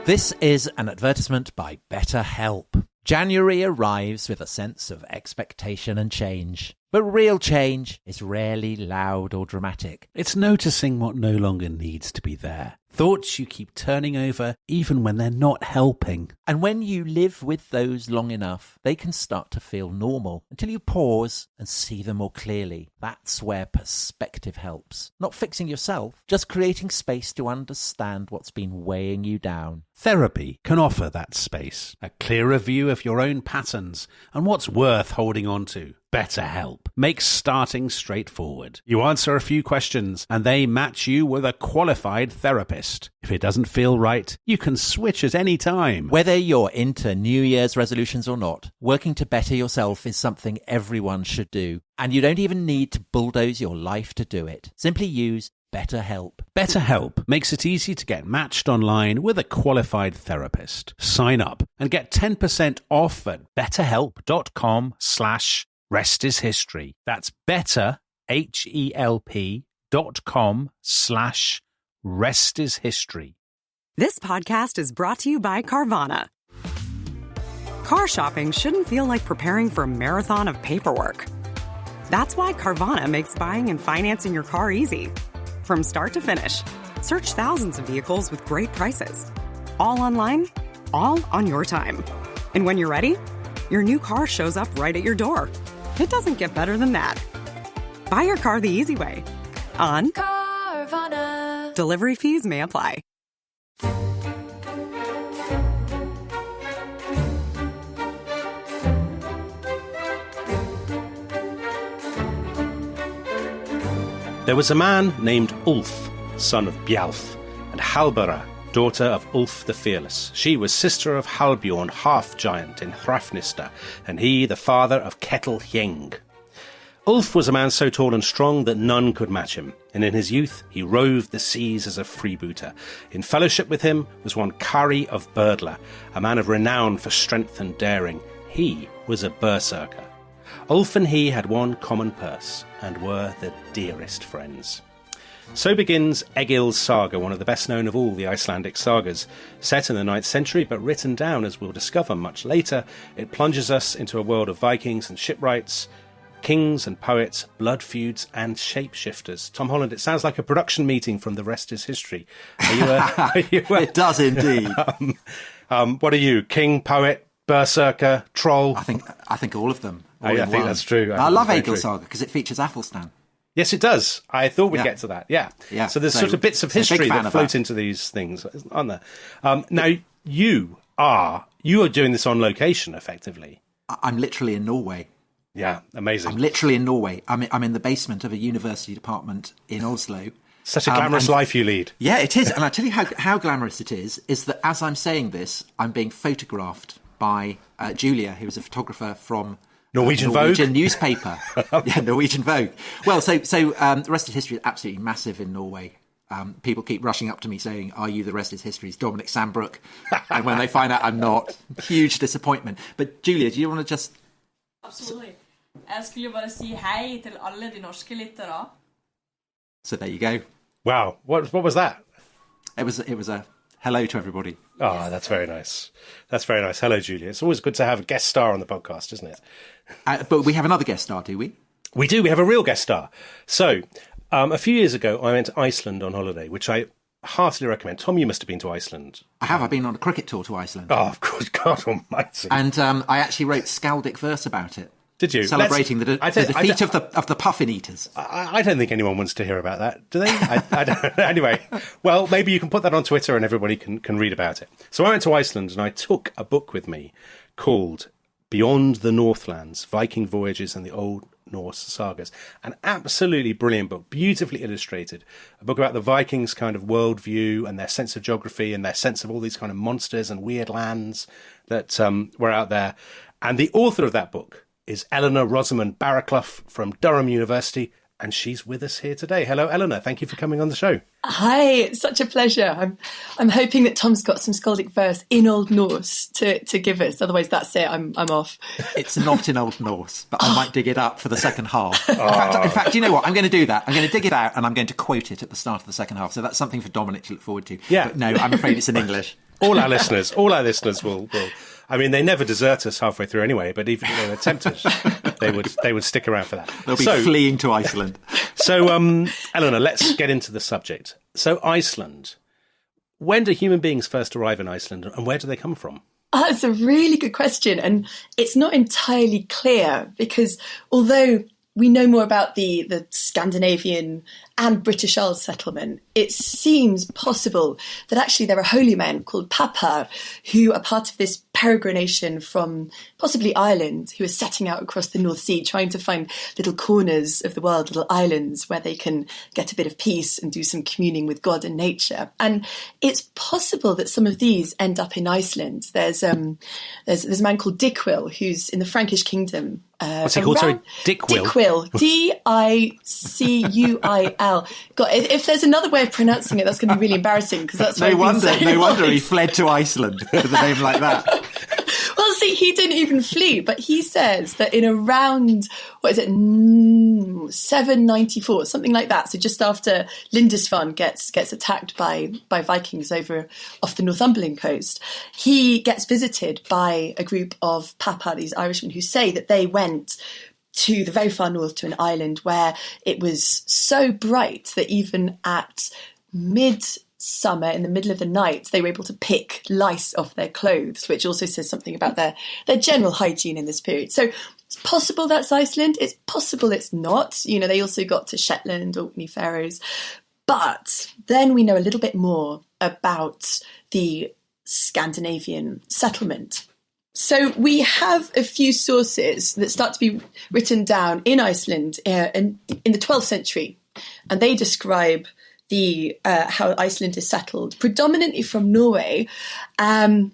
This is an advertisement by BetterHelp. January arrives with a sense of expectation and change. But real change is rarely loud or dramatic. It's noticing what no longer needs to be there. Thoughts you keep turning over even when they're not helping. And when you live with those long enough, they can start to feel normal until you pause and see them more clearly. That's where perspective helps. Not fixing yourself, just creating space to understand what's been weighing you down. Therapy can offer that space, a clearer view of your own patterns and what's worth holding on to. BetterHelp makes starting straightforward. You answer a few questions and they match you with a qualified therapist. If it doesn't feel right, you can switch at any time. Whether you're into New Year's resolutions or not, working to better yourself is something everyone should do. And you don't even need to bulldoze your life to do it. Simply use BetterHelp. BetterHelp makes it easy to get matched online with a qualified therapist. Sign up and get 10% off at betterhelp.com/restishistory. That's betterhelp.com/restishistory. This podcast is brought to you by Carvana. Car shopping shouldn't feel like preparing for a marathon of paperwork. That's why Carvana makes buying and financing your car easy. From start to finish, search thousands of vehicles with great prices. All online, all on your time. And when you're ready, your new car shows up right at your door. It doesn't get better than that. Buy your car the easy way. On Carvana. Delivery fees may apply. There was a man named Ulf, son of Bjalf, and Halbera, daughter of Ulf the Fearless. She was sister of Halbjorn, half-giant in Hrafnista, and he the father of Ketil Hjeng. Ulf was a man so tall and strong that none could match him, and in his youth he roved the seas as a freebooter. In fellowship with him was one Kari of Birdla, a man of renown for strength and daring. He was a berserker. Ulf and he had one common purse, and were the dearest friends. So begins Egil's saga, one of the best known of all the Icelandic sagas. Set in the 9th century, but written down, as we'll discover much later, it plunges us into a world of Vikings and shipwrights, kings and poets, blood feuds and shapeshifters. Tom Holland, it sounds like a production meeting from The Rest is History. It does indeed. What are you, king, poet, berserker, troll? I think all of them. I think that's true. I love Egil's saga because it features Athelstan. Yes, it does. I thought we'd get to that. Yeah. So there's sort of bits of history that float into these things, aren't there? Now, you are doing this on location, effectively. I'm literally in Norway. Yeah, amazing. I'm literally in Norway. I'm in the basement of a university department in Oslo. Such a glamorous life you lead. Yeah, it is. And I tell you how glamorous it is that as I'm saying this, I'm being photographed by Julia, who is a photographer from Norwegian newspaper. Yeah, Norwegian Vogue. Well, so the Rest is History is absolutely massive in Norway. People keep rushing up to me saying, "Are you The Rest is History's Dominic Sandbrook?" And when they find out I'm not, huge disappointment. But Julia, do you want to just... Absolutely. Jeg skulle bare si hei til alle de norske lyttere. So there you go. Wow. What was that? It was a hello to everybody. Oh, that's very nice. That's very nice. Hello, Julia. It's always good to have a guest star on the podcast, isn't it? But we have another guest star, do we? We do. We have a real guest star. So, a few years ago, I went to Iceland on holiday, which I heartily recommend. Tom, you must have been to Iceland. I have. I've been on a cricket tour to Iceland. Oh, of course. God almighty. And I actually wrote skaldic verse about it. Did you? Celebrating the defeat of the puffin eaters. I don't think anyone wants to hear about that, do they? I don't. Anyway, well, maybe you can put that on Twitter and everybody can read about it. So I went to Iceland and I took a book with me called Beyond the Northlands, Viking Voyages and the Old Norse Sagas. An absolutely brilliant book, beautifully illustrated. A book about the Vikings' kind of worldview and their sense of geography and their sense of all these kind of monsters and weird lands that were out there. And the author of that book is Eleanor Barraclough from Durham University, and she's with us here today. Hello, Eleanor. Thank you for coming on the show. Hi, it's such a pleasure. I'm hoping that Tom's got some skaldic verse in Old Norse to give us. Otherwise, that's it. I'm off. It's not in Old Norse, but I might dig it up for the second half. In fact, you know what? I'm going to do that. I'm going to dig it out and I'm going to quote it at the start of the second half. So that's something for Dominic to look forward to. Yeah. But no, I'm afraid it's in English. all our listeners will. I mean, they never desert us halfway through anyway, but even if they were tempted, they would stick around for that. They'll be fleeing to Iceland. So, Eleanor, let's get into the subject. So, Iceland. When do human beings first arrive in Iceland, and where do they come from? That's a really good question, and it's not entirely clear because although we know more about the Scandinavian and British Isles settlement, it seems possible that actually there are holy men called Papa who are part of this peregrination from possibly Ireland, who are setting out across the North Sea, trying to find little corners of the world, little islands where they can get a bit of peace and do some communing with God and nature. And it's possible that some of these end up in Iceland. There's a man called Dickwill who's in the Frankish kingdom. What's he called? Sorry, Dickwill. Dickwill. Dicuil. God, if there's another way of pronouncing it, that's going to be really embarrassing because that's no wonder he fled to Iceland with a name like that. Well, see, he didn't even flee, but he says that in around 794, something like that. So just after Lindisfarne gets attacked by Vikings over off the Northumberland coast, he gets visited by a group of Papa, these Irishmen, who say that they went to the very far north to an island where it was so bright that even at midsummer, in the middle of the night, they were able to pick lice off their clothes, which also says something about their general hygiene in this period. So it's possible that's Iceland. It's possible it's not. You know, they also got to Shetland, Orkney, Faroes. But then we know a little bit more about the Scandinavian settlement. So we have a few sources that start to be written down in Iceland in the 12th century, and they describe how Iceland is settled, predominantly from Norway, and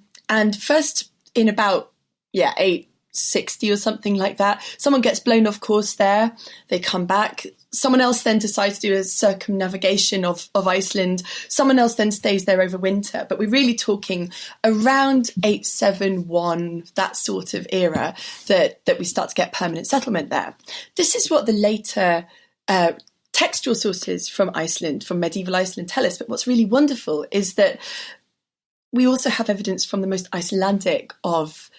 first in about 860 or something like that. Someone gets blown off course there, they come back. Someone else then decides to do a circumnavigation of Iceland. Someone else then stays there over winter. But we're really talking around 871, that sort of era, that we start to get permanent settlement there. This is what the later textual sources from Iceland, from medieval Iceland, tell us. But what's really wonderful is that we also have evidence from the most Icelandic of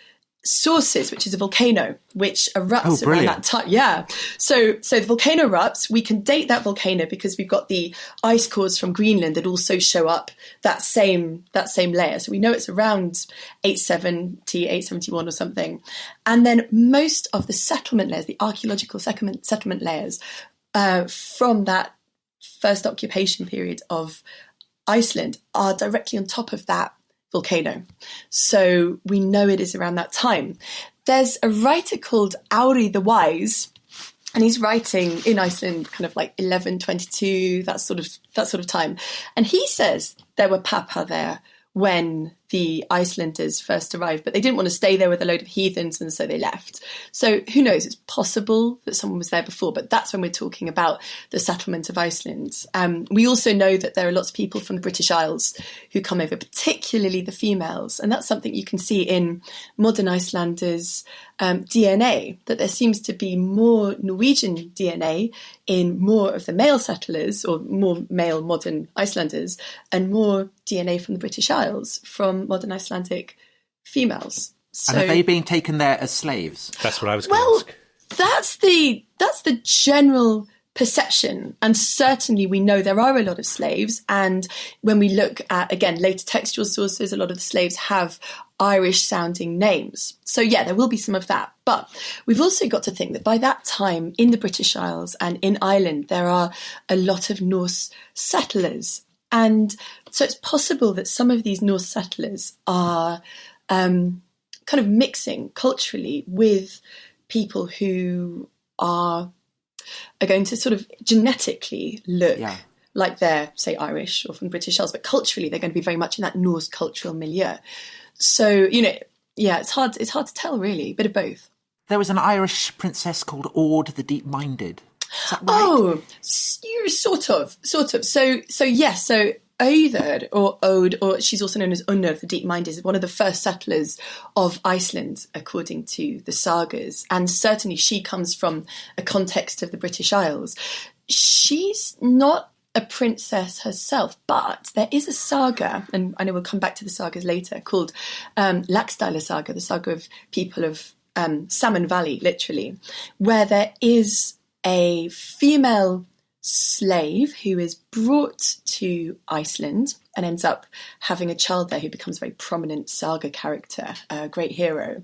sources, which is a volcano, which erupts around that time. Yeah. So the volcano erupts. We can date that volcano because we've got the ice cores from Greenland that also show up that same layer. So we know it's around 870, 871 or something. And then most of the settlement layers, the archaeological settlement layers from that first occupation period of Iceland are directly on top of that volcano. So we know it is around that time. There's a writer called Áuri the Wise, and he's writing in Iceland kind of like 1122, that sort of time. And he says there were Papa there when the Icelanders first arrived, but they didn't want to stay there with a load of heathens, and so they left. So who knows? It's possible that someone was there before, but that's when we're talking about the settlement of Iceland. We also know that there are lots of people from the British Isles who come over, particularly the females, and that's something you can see in modern Icelanders' DNA, that there seems to be more Norwegian DNA in more of the male settlers, or more male modern Icelanders, and more DNA from the British Isles from modern Icelandic females. So, and are they being taken there as slaves? That's what I was going to ask. That's the general perception, and certainly we know there are a lot of slaves, and when we look at, again, later textual sources, a lot of the slaves have Irish sounding names. So yeah, there will be some of that, but we've also got to think that by that time in the British Isles and in Ireland there are a lot of Norse settlers, and so it's possible that some of these Norse settlers are kind of mixing culturally with people who are going to sort of genetically look like they're, say, Irish or from the British Isles, but culturally they're going to be very much in that Norse cultural milieu. So, it's hard to tell, really, a bit of both. There was an Irish princess called Aud the Deep-Minded. Is that right? Oh, sort of. So yes, so Auður, or Ode, or she's also known as Unnur the Deep-Minded, is one of the first settlers of Iceland, according to the sagas. And certainly she comes from a context of the British Isles. She's not a princess herself, but there is a saga, and I know we'll come back to the sagas later, called Laxdæla Saga, the saga of people of Salmon Valley, literally, where there is a female slave who is brought to Iceland and ends up having a child there who becomes a very prominent saga character, a great hero.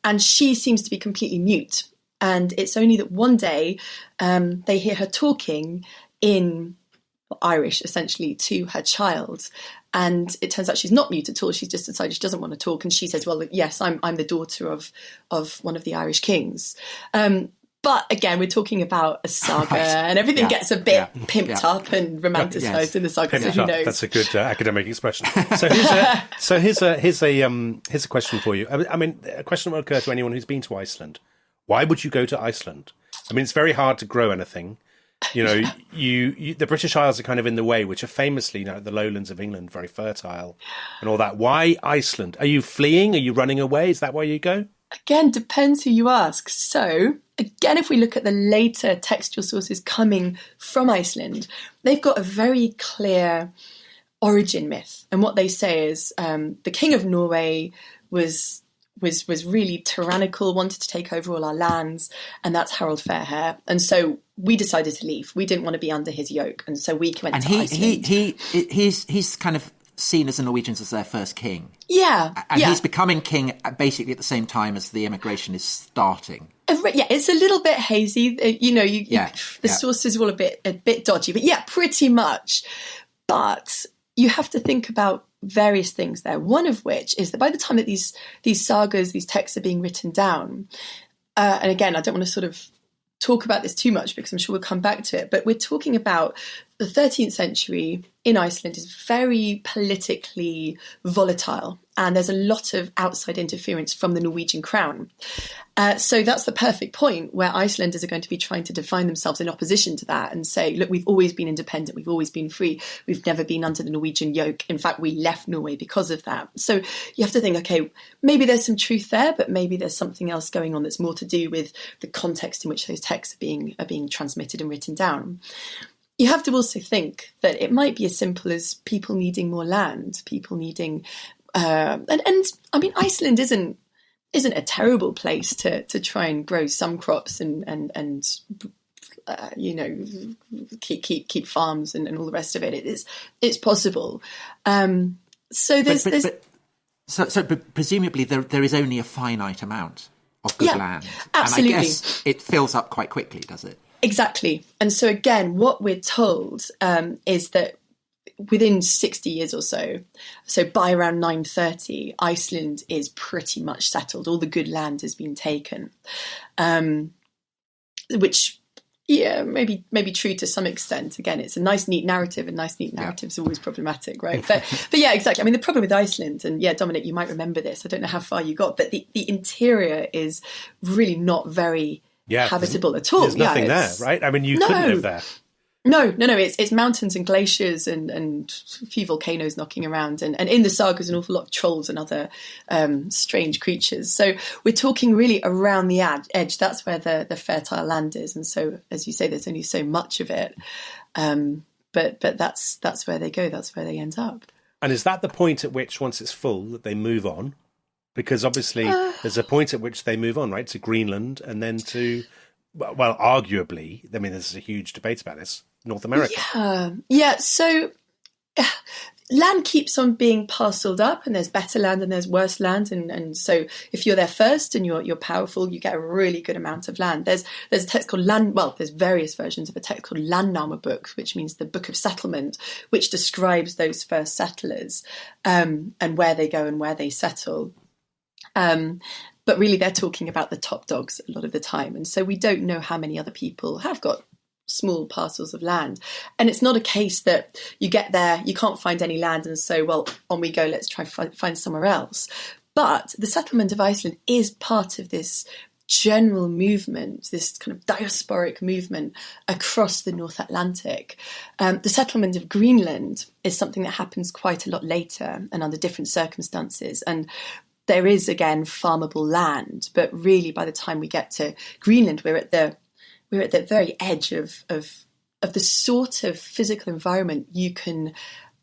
And she seems to be completely mute. And it's only that one day they hear her talking in Irish, essentially, to her child. And it turns out she's not mute at all. She's just decided she doesn't want to talk. And she says, well, yes, I'm the daughter of one of the Irish kings. But again, we're talking about a saga, and everything gets a bit pimped up and romanticised in the saga. So who knows? That's a good academic expression. So here's a question for you. I mean, a question that will occur to anyone who's been to Iceland. Why would you go to Iceland? I mean, it's very hard to grow anything. You know, the British Isles are kind of in the way, which are famously, you know, the lowlands of England, very fertile and all that. Why Iceland? Are you fleeing? Are you running away? Is that why you go? Again, depends who you ask. So, again, if we look at the later textual sources coming from Iceland, they've got a very clear origin myth. And what they say is the king of Norway was really tyrannical, wanted to take over all our lands, and that's Harald Fairhair. And so we decided to leave. We didn't want to be under his yoke, and so we went to Iceland. He's kind of seen as the Norwegians as their first king. Yeah. And he's becoming king basically at the same time as the immigration is starting. Yeah, it's a little bit hazy. The sources are all a bit dodgy, but yeah, pretty much. But you have to think about various things there. One of which is that by the time that these sagas, these texts are being written down, and again, I don't want to sort of talk about this too much because I'm sure we'll come back to it, but we're talking about the 13th century in Iceland is very politically volatile, and there's a lot of outside interference from the Norwegian crown. So that's the perfect point where Icelanders are going to be trying to define themselves in opposition to that and say, look, we've always been independent, we've always been free, we've never been under the Norwegian yoke. In fact, we left Norway because of that. So you have to think, okay, maybe there's some truth there, but maybe there's something else going on that's more to do with the context in which those texts are being transmitted and written down. You have to also think that it might be as simple as people needing more land, people needing, and I mean, Iceland isn't a terrible place to try and grow some crops and keep farms and all the rest of it. It's possible. So But presumably there is only a finite amount of good land, absolutely. And I guess it fills up quite quickly, does it? Exactly. And so again, what we're told is that within 60 years or so by around 930, Iceland is pretty much settled. All the good land has been taken, which, maybe true to some extent. Again, it's a nice, neat narrative, and nice, neat narratives are always problematic, right? But yeah, exactly. I mean, the problem with Iceland, and yeah, Dominic, you might remember this. I don't know how far you got, but the interior is really not very habitable at all. There's nothing there, right? I mean, you couldn't live there. No. It's mountains and glaciers and a few volcanoes knocking around. And in the sagas, an awful lot of trolls and other strange creatures. So we're talking really around the edge. That's where the fertile land is. And so, as you say, there's only so much of it. But that's where they go. That's where they end up. And is that the point at which, once it's full, that they move on? Because obviously there's a point at which they move on, right, to Greenland and then to, well, arguably, I mean, there's a huge debate about this, North America. Yeah. So land keeps on being parcelled up, and there's better land and there's worse land. And so if you're there first and you're powerful, you get a really good amount of land. There's a text called there's various versions of a text called Landnámabók, which means the Book of Settlement, which describes those first settlers and where they go and where they settle. But really, they're talking about the top dogs a lot of the time. And so we don't know how many other people have got small parcels of land. And it's not a case that you get there, you can't find any land, and so, well, on we go, let's try find somewhere else. But the settlement of Iceland is part of this general movement, this kind of diasporic movement across the North Atlantic. The settlement of Greenland is something that happens quite a lot later and under different circumstances. And there is, again, farmable land, but really by the time we get to Greenland, we're at the very edge of the sort of physical environment you can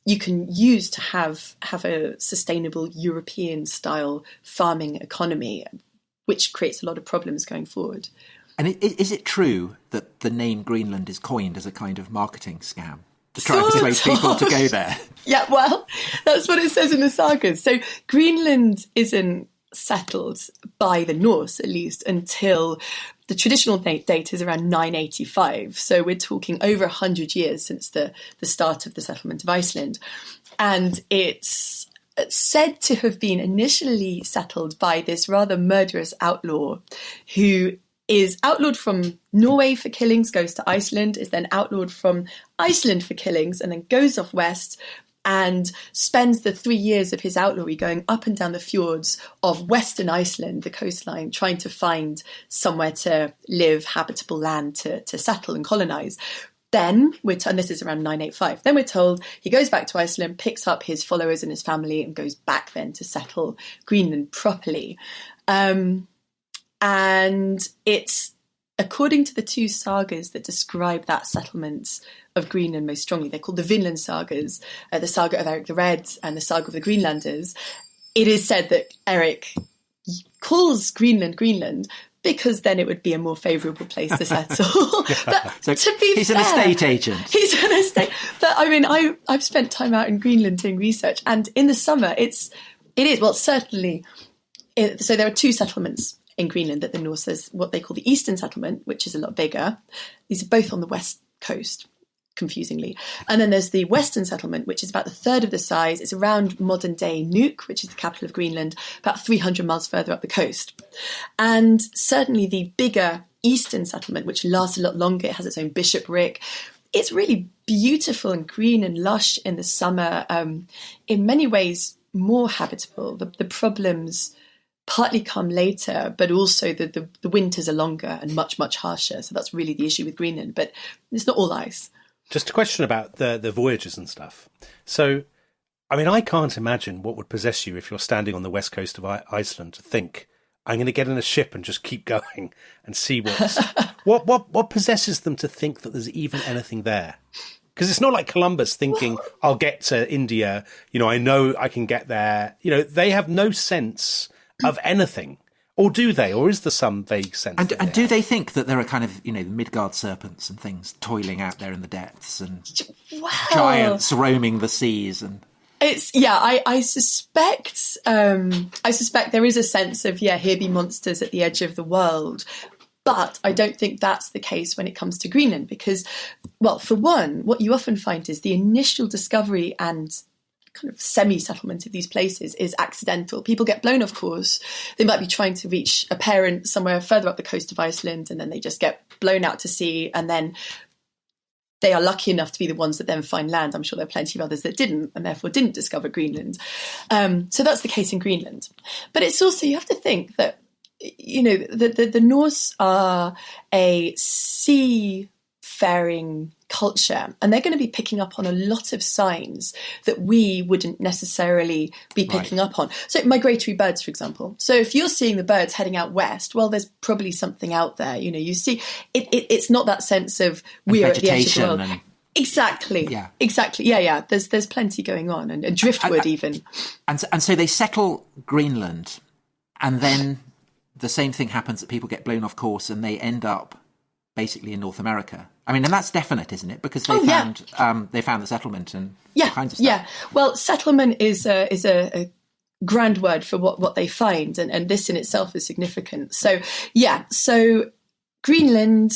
use to have a sustainable European style farming economy, which creates a lot of problems going forward. And is it true that the name Greenland is coined as a kind of marketing scam to try and persuade people to go there? Yeah, well, that's what it says in the sagas. So Greenland isn't settled by the Norse, at least, until the traditional date is around 985. So we're talking over 100 years since the start of the settlement of Iceland. And it's said to have been initially settled by this rather murderous outlaw who is outlawed from Norway for killings, goes to Iceland, is then outlawed from Iceland for killings, and then goes off west and spends the 3 years of his outlawry going up and down the fjords of Western Iceland, the coastline, trying to find somewhere to live, habitable land to settle and colonise. Then, and this is around 985, then we're told he goes back to Iceland, picks up his followers and his family and goes back then to settle Greenland properly. And it's, according to the two sagas that describe that settlement of Greenland most strongly, they're called the Vinland Sagas, the saga of Eric the Red and the saga of the Greenlanders. It is said that Eric calls Greenland Greenland because then it would be a more favourable place to settle. But so to be he's fair, an estate agent. He's an estate. But I mean, I've spent time out in Greenland doing research, and in the summer it is well, certainly. So there are two settlements in Greenland that the Norse says, what they call the Eastern Settlement, which is a lot bigger. These are both on the west coast, confusingly. And then there's the Western Settlement, which is about a third of the size. It's around modern-day Nuuk, which is the capital of Greenland, about 300 miles further up the coast. And certainly the bigger Eastern Settlement, which lasts a lot longer, it has its own bishopric. It's really beautiful and green and lush in the summer, in many ways more habitable. The problems partly come later, but also the winters are longer and much, much harsher. So that's really the issue with Greenland, but it's not all ice. Just a question about the voyages and stuff. So, I mean, I can't imagine what would possess you if you're standing on the west coast of Iceland to think, I'm going to get in a ship and just keep going and see what possesses them to think that there's even anything there. Because it's not like Columbus thinking, I'll get to India, I know I can get there. They have no sense of anything, or do they? Or is there some vague sense? And do they think that there are kind of, Midgard serpents and things toiling out there in the depths, and giants roaming the seas? And it's I suspect there is a sense of here be monsters at the edge of the world. But I don't think that's the case when it comes to Greenland, because, well, for one, what you often find is the initial discovery and kind of semi-settlement of these places is accidental. People get blown off course. They might be trying to reach a parent somewhere further up the coast of Iceland, and then they just get blown out to sea, and then they are lucky enough to be the ones that then find land. I'm sure there are plenty of others that didn't, and therefore didn't discover Greenland. So that's the case in Greenland. But it's also, you have to think that, the Norse are a seafaring culture, and they're going to be picking up on a lot of signs that we wouldn't necessarily be picking up on. So migratory birds, for example. So if you're seeing the birds heading out west, well, there's probably something out there. You see, it's not that sense of we are at the edge of the world. Exactly. Yeah. Exactly. Yeah. There's plenty going on, and driftwood even. And so they settle Greenland, and then the same thing happens, that people get blown off course and they end up basically in North America. I mean, and that's definite, isn't it? Because they found the settlement and all kinds of stuff. Yeah. Well, settlement is a grand word for what they find, and this in itself is significant. So Greenland,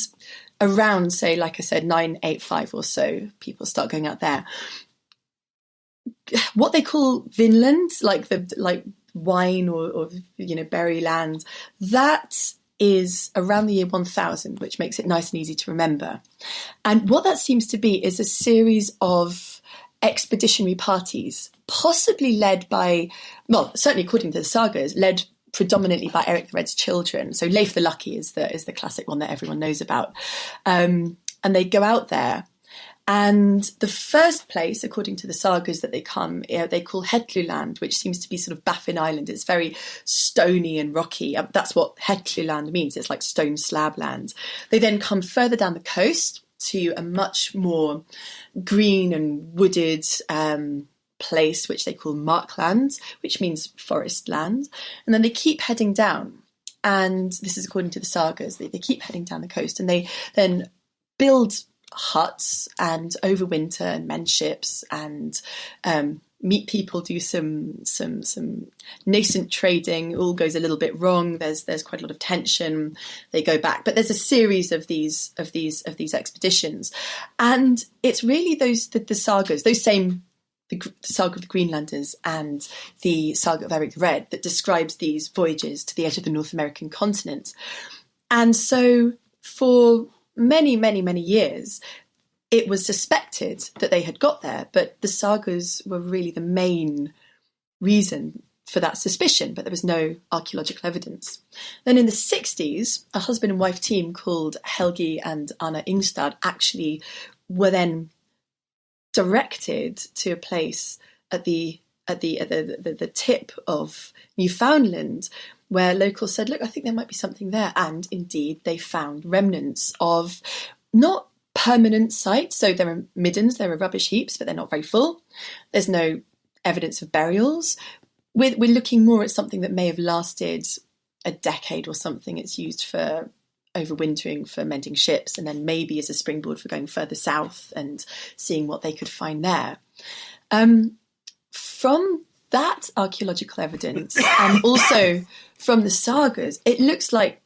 around, say, like I said, 985 or so, people start going out there. What they call Vinland, like wine or berry land, that is around the year 1000, which makes it nice and easy to remember. And what that seems to be is a series of expeditionary parties, possibly led by, well, certainly according to the sagas, led predominantly by Eric the Red's children. So Leif the Lucky is the classic one that everyone knows about. And they go out there. And the first place, according to the sagas that they come, they call Hetluland, which seems to be sort of Baffin Island. It's very stony and rocky. That's what Hetluland means. It's like stone slab land. They then come further down the coast to a much more green and wooded place, which they call Markland, which means forest land. And then they keep heading down. And this is according to the sagas. They keep heading down the coast, and they then build huts and overwinter and mend ships and meet people, do some nascent trading. All goes a little bit wrong. There's quite a lot of tension. They go back, but there's a series of these expeditions, and it's really the sagas, those same. The Saga of the Greenlanders and the Saga of Eric the Red that describes these voyages to the edge of the North American continent. And so for many, many, many years, it was suspected that they had got there, but the sagas were really the main reason for that suspicion, but there was no archaeological evidence. Then in the 60s, a husband and wife team called Helgi and Anna Ingstad actually were then directed to a place at the tip of Newfoundland, where locals said, look, I think there might be something there. And indeed, they found remnants of not permanent sites. So there are middens, there are rubbish heaps, but they're not very full. There's no evidence of burials. We're looking more at something that may have lasted a decade or something. It's used for overwintering, for mending ships, and then maybe as a springboard for going further south and seeing what they could find there. From that archaeological evidence, and also from the sagas, it looks like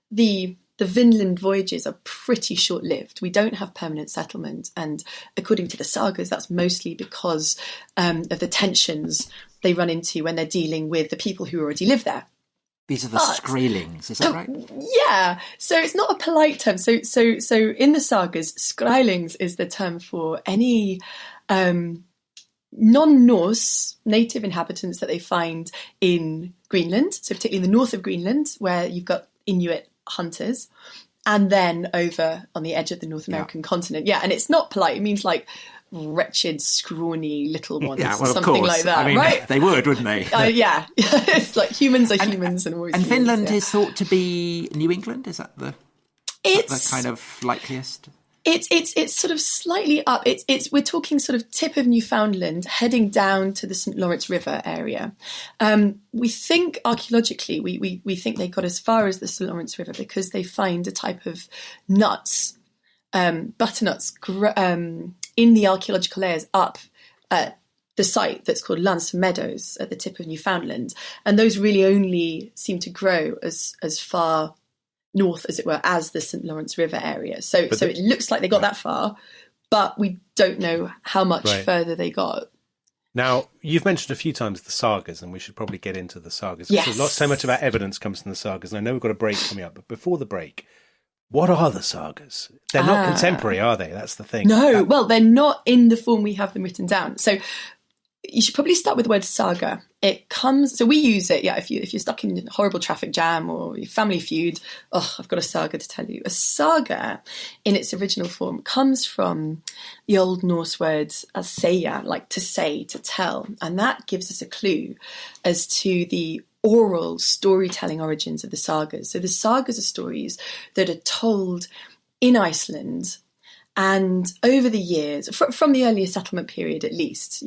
the Vinland voyages are pretty short-lived. We don't have permanent settlement, and according to the sagas, that's mostly because of the tensions they run into when they're dealing with the people who already live there. These are the Skrælings, is that right? Yeah. So it's not a polite term. So in the sagas, Skrælings is the term for any non-Norse native inhabitants that they find in Greenland. So particularly in the north of Greenland, where you've got Inuit hunters, and then over on the edge of the North American continent. Yeah, and it's not polite. It means like wretched, scrawny little ones, or something like that. I mean, right? They would, wouldn't they? Yeah, it's like humans are humans, and always. And humans, Finland is thought to be New England. Is that the kind of likeliest? It's sort of slightly up. We're talking sort of tip of Newfoundland, heading down to the St. Lawrence River area. We think archaeologically, we think they got as far as the St. Lawrence River because they find a type of nuts, butternuts, in the archaeological layers up at the site that's called Lance Meadows at the tip of Newfoundland, and those really only seem to grow as far north, as it were, as the St. Lawrence River area. So it looks like they got that far, but we don't know how much further they got. Now, you've mentioned a few times the sagas, and we should probably get into the sagas. Yes. So much of our evidence comes from the sagas, and I know we've got a break coming up, but before the break, what are the sagas? They're not contemporary, are they? That's the thing. No, well, they're not in the form we have them written down. So you should probably start with the word saga. It comes, so we use it, if you're stuck in a horrible traffic jam or your Family Feud, I've got a saga to tell you. A saga, in its original form, comes from the Old Norse word segja, like to say, to tell, and that gives us a clue as to the oral storytelling origins of the sagas. So the sagas are stories that are told in Iceland, and over the years, from the earlier settlement period at least,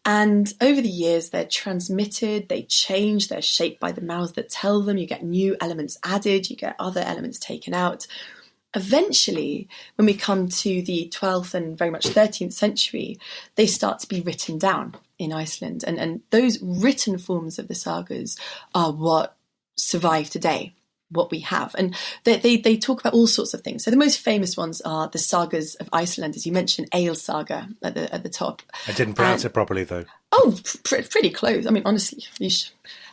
and over the years they're transmitted, they change, they're shaped by the mouths that tell them, you get new elements added, you get other elements taken out. Eventually, when we come to the 12th and very much 13th century, they start to be written down in Iceland. And those written forms of the sagas are what survive today, what we have. And they talk about all sorts of things. So the most famous ones are the sagas of Iceland, as you mentioned, Ale Saga at the top. I didn't pronounce it properly, though. Oh, pretty close. I mean, honestly,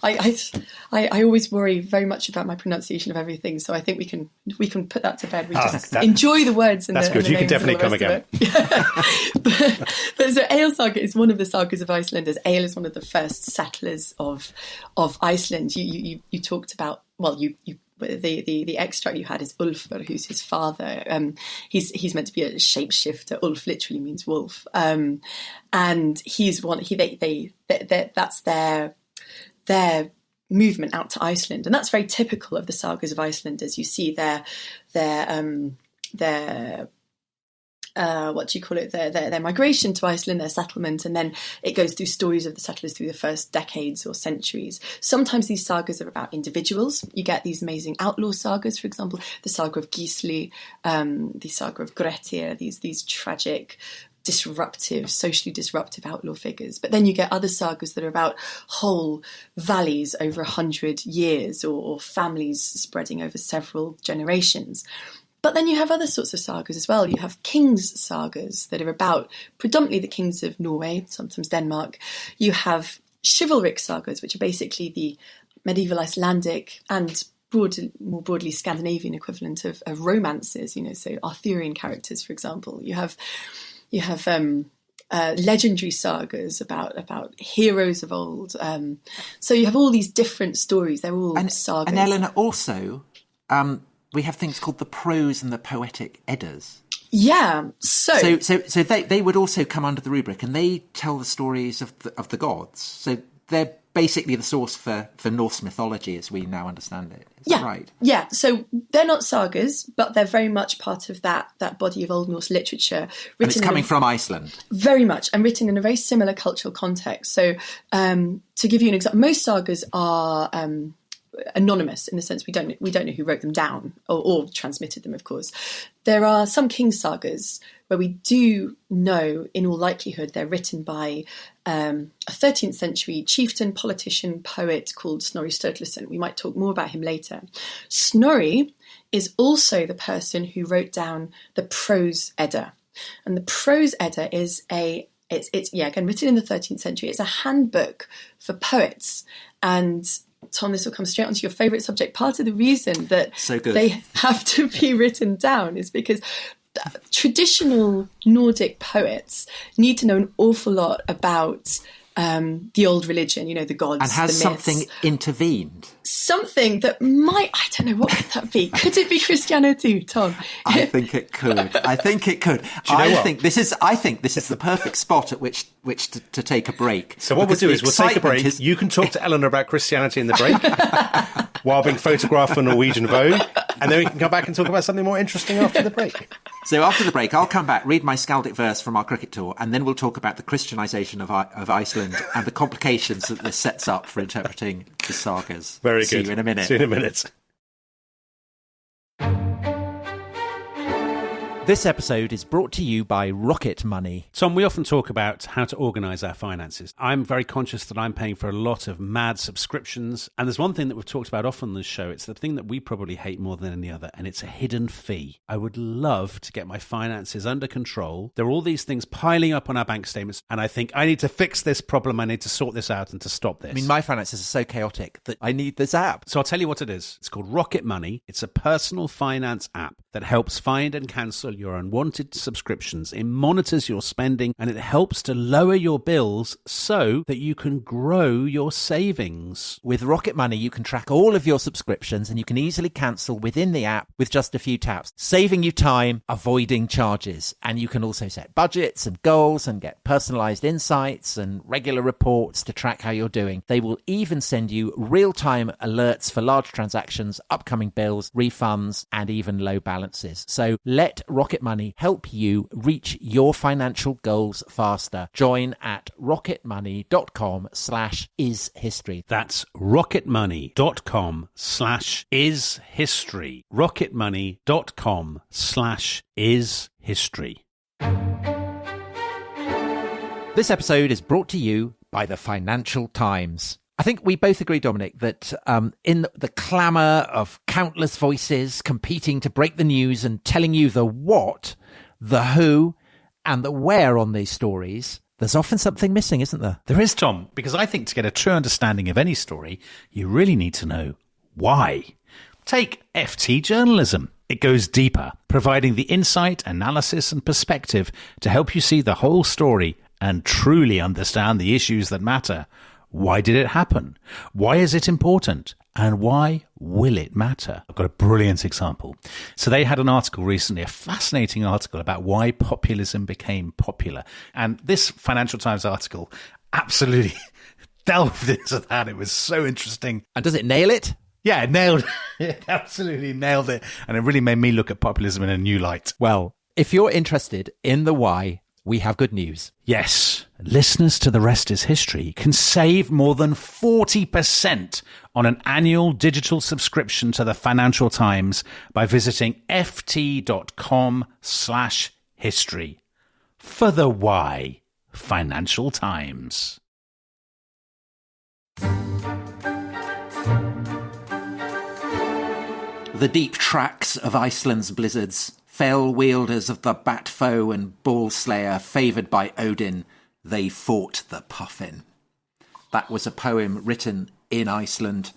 I always worry very much about my pronunciation of everything. So I think we can put that to bed. We just enjoy the words. And that's good. You can definitely come again. but so Ale Saga is one of the sagas of Icelanders. Ale is one of the first settlers of Iceland. You talked about, the extract you had is Ulfr, who's his father. He's meant to be a shapeshifter. Ulf literally means wolf, and he's one. That's their movement out to Iceland, and that's very typical of the sagas of Icelanders. You see their their migration to Iceland, their settlement, and then it goes through stories of the settlers through the first decades or centuries. Sometimes these sagas are about individuals. You get these amazing outlaw sagas, for example, the saga of Gisli, the saga of Grettir, these tragic, socially disruptive outlaw figures. But then you get other sagas that are about whole valleys over 100 years or families spreading over several generations. But then you have other sorts of sagas as well. You have kings' sagas that are about predominantly the kings of Norway, sometimes Denmark. You have chivalric sagas, which are basically the medieval Icelandic and more broadly Scandinavian equivalent of romances, so Arthurian characters, for example. You have legendary sagas about heroes of old. So you have all these different stories. They're all sagas. And Eleanor, also, we have things called the prose and the poetic Eddas. Yeah. So they would also come under the rubric, and they tell the stories of the gods. So they're basically the source for Norse mythology as we now understand it. Is that right? Yeah. So they're not sagas, but they're very much part of that body of Old Norse literature. And it's coming from Iceland. Very much, and written in a very similar cultural context. So to give you an example, most sagas are anonymous in the sense we don't know who wrote them down or transmitted them, of course. There are some king sagas where we do know, in all likelihood, they're written by a 13th century chieftain, politician, poet called Snorri Sturluson. We might talk more about him later. Snorri is also the person who wrote down the prose Edda. And the prose Edda is again, written in the 13th century. It's a handbook for poets. And Tom, this will come straight onto your favourite subject. Part of the reason that they have to be written down is because traditional Nordic poets need to know an awful lot about the old religion, the gods, and has the myths. Something intervened? Something that I don't know, what could that be? Could it be Christianity, Tom? I think it could. I think this is the perfect spot at which to take a break. So what we'll do is we'll take a break. You can talk to Eleanor about Christianity in the break while being photographed for Norwegian Vogue, and then we can come back and talk about something more interesting after the break. So after the break, I'll come back, read my Skaldic verse from our cricket tour, and then we'll talk about the Christianisation of Iceland and the complications that this sets up for interpreting the sagas. Very good. See you in a minute. See you in a minute. This episode is brought to you by Rocket Money. Tom, we often talk about how to organise our finances. I'm very conscious that I'm paying for a lot of mad subscriptions. And there's one thing that we've talked about often on this show. It's the thing that we probably hate more than any other, and it's a hidden fee. I would love to get my finances under control. There are all these things piling up on our bank statements, and I think I need to fix this problem. I need to sort this out and to stop this. I mean, my finances are so chaotic that I need this app. So I'll tell you what it is. It's called Rocket Money. It's a personal finance app that helps find and cancel your unwanted subscriptions. It monitors your spending and it helps to lower your bills so that you can grow your savings. With Rocket Money, you can track all of your subscriptions and you can easily cancel within the app with just a few taps, saving you time, avoiding charges. And you can also set budgets and goals and get personalized insights and regular reports to track how you're doing. They will even send you real-time alerts for large transactions, upcoming bills, refunds, and even low balances. So let Rocket Money help you reach your financial goals faster. Join at rocketmoney.com/ishistory. That's rocketmoney.com/ishistory. rocketmoney.com/ishistory. This episode is brought to you by the Financial Times. I think we both agree, Dominic, that in the clamour of countless voices competing to break the news and telling you the what, the who, and the where on these stories, there's often something missing, isn't there? There is, Tom, because I think to get a true understanding of any story, you really need to know why. Take FT journalism. It goes deeper, providing the insight, analysis, and perspective to help you see the whole story and truly understand the issues that matter. Why did it happen? Why is it important? And why will it matter? I've got a brilliant example. So they had an article recently, a fascinating article about why populism became popular. And this Financial Times article absolutely delved into that. It was so interesting. And does it nail it? Yeah, it nailed it. It absolutely nailed it. And it really made me look at populism in a new light. Well, If you're interested in the why, we have good news. Yes, listeners to The Rest is History can save more than 40% on an annual digital subscription to the Financial Times by visiting ft.com/history. For the why, Financial Times. The deep tracks of Iceland's blizzards, fell wielders of the bat foe and ball slayer favoured by Odin, they fought the puffin. That was a poem written in Iceland,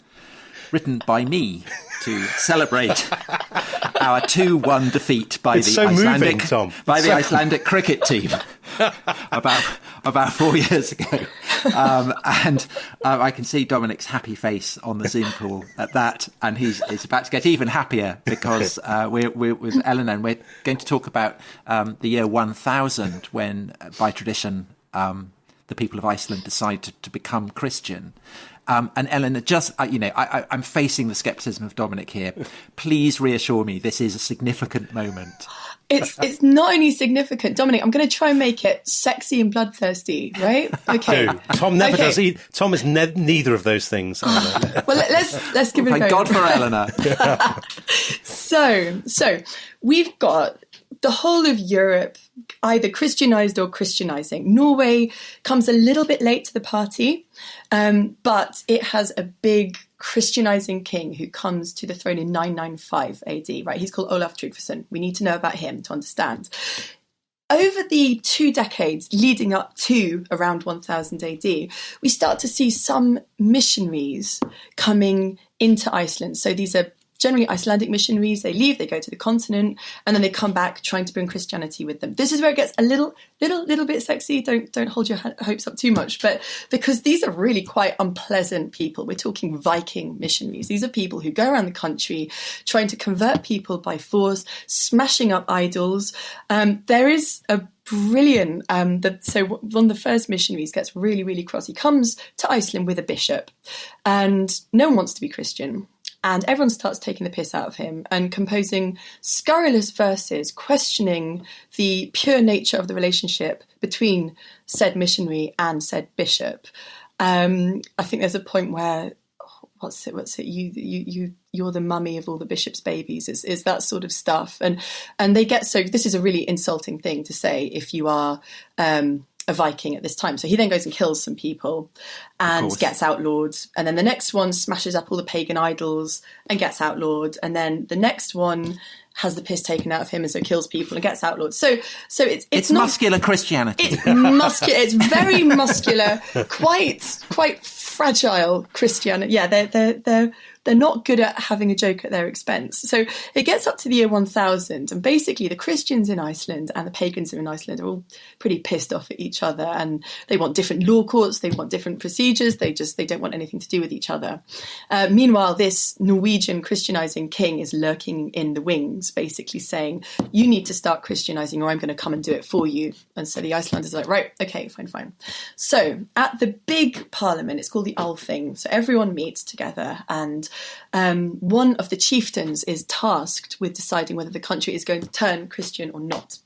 written by me to celebrate our 2-1 defeat by the Icelandic cricket team about 4 years ago. And I can see Dominic's happy face on the Zoom call at that, and he's about to get even happier because we're with Eleanor, and we're going to talk about the year 1000 when, by tradition, the people of Iceland decide to become Christian. And Eleanor, just, I'm facing the scepticism of Dominic here. Please reassure me this is a significant moment. It's not only significant, Dominic, I'm going to try and make it sexy and bloodthirsty, right? Okay. No, Tom never does. Tom is neither of those things. Well, let's give it a go. Thank God for Eleanor. So we've got the whole of Europe either Christianized or Christianizing. Norway comes a little bit late to the party, but it has a big Christianizing king who comes to the throne in 995 AD, right? He's called Olaf Tryggvason. We need to know about him to understand. Over the 2 decades leading up to around 1000 AD, we start to see some missionaries coming into Iceland. So these are generally Icelandic missionaries. They leave, they go to the continent, and then they come back trying to bring Christianity with them. This is where it gets a little bit sexy. Don't hold your hopes up too much, but because these are really quite unpleasant people. We're talking Viking missionaries. These are people who go around the country trying to convert people by force, smashing up idols. There is a brilliant, so one of the first missionaries gets really, really cross. He comes to Iceland with a bishop, and no one wants to be Christian. And everyone starts taking the piss out of him and composing scurrilous verses questioning the pure nature of the relationship between said missionary and said bishop. I think there's a point where, what's it? You're the mummy of all the bishop's babies. Is that sort of stuff. And they get, so this is a really insulting thing to say if you are a Viking at this time. So he then goes and kills some people and gets outlawed. And then the next one smashes up all the pagan idols and gets outlawed. And then the next one has the piss taken out of him and so kills people and gets outlawed. So it's not muscular Christianity. It's very muscular, quite fragile Christianity. Yeah, they're not good at having a joke at their expense. So it gets up to the year 1000, and basically the Christians in Iceland and the pagans in Iceland are all pretty pissed off at each other, and they want different law courts, they want different procedures, they don't want anything to do with each other. Meanwhile, this Norwegian Christianizing king is lurking in the wings, basically saying, you need to start Christianizing or I'm going to come and do it for you. And so the Icelanders are like, right, okay, fine. So at the big parliament, it's called the Althing, so everyone meets together, and one of the chieftains is tasked with deciding whether the country is going to turn Christian or not.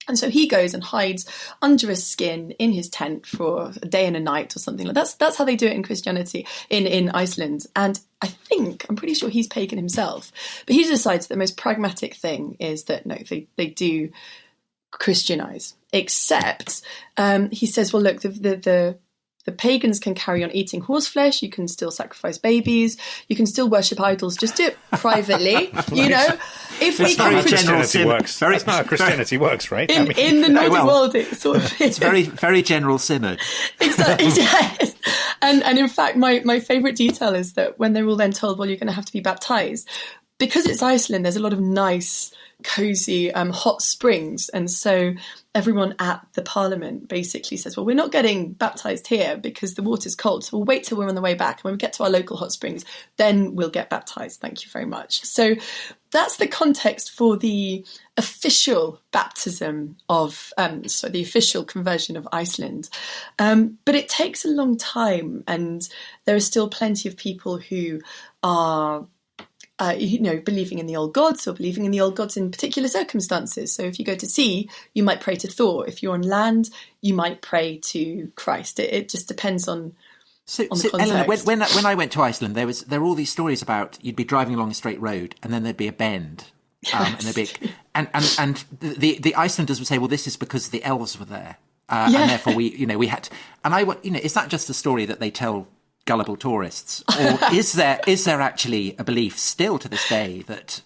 And so he goes and hides under a skin in his tent for a day and a night or something like that. That's how they do it in Christianity in Iceland. And I'm pretty sure he's pagan himself. But he decides the most pragmatic thing is that, no, they do Christianize. Except he says, well, look, the pagans can carry on eating horse flesh. You can still sacrifice babies. You can still worship idols. Just do it privately. You know, if we can, Christianity works. That's not how Christianity works, right? In the Nordic world, it sort of is. It's very general synod. Exactly. Yes. And in fact, my favourite detail is that when they're all then told, well, you're going to have to be baptised, because it's Iceland. There's a lot of nice, cosy, hot springs, and so everyone at the parliament basically says, well, we're not getting baptised here because the water's cold, so we'll wait till we're on the way back. When we get to our local hot springs, then we'll get baptised. Thank you very much. So that's the context for the official baptism of, the official conversion of Iceland. But it takes a long time, and there are still plenty of people who are believing in the old gods, or believing in the old gods in particular circumstances. So if you go to sea, you might pray to Thor. If you're on land, you might pray to Christ. It just depends on the context. Eleanor, when I went to Iceland, there were all these stories about you'd be driving along a straight road and then there'd be a bend. And the Icelanders would say, well, this is because the elves were there. And therefore we had to, and is that just a story that they tell gullible tourists, or is there actually a belief still to this day that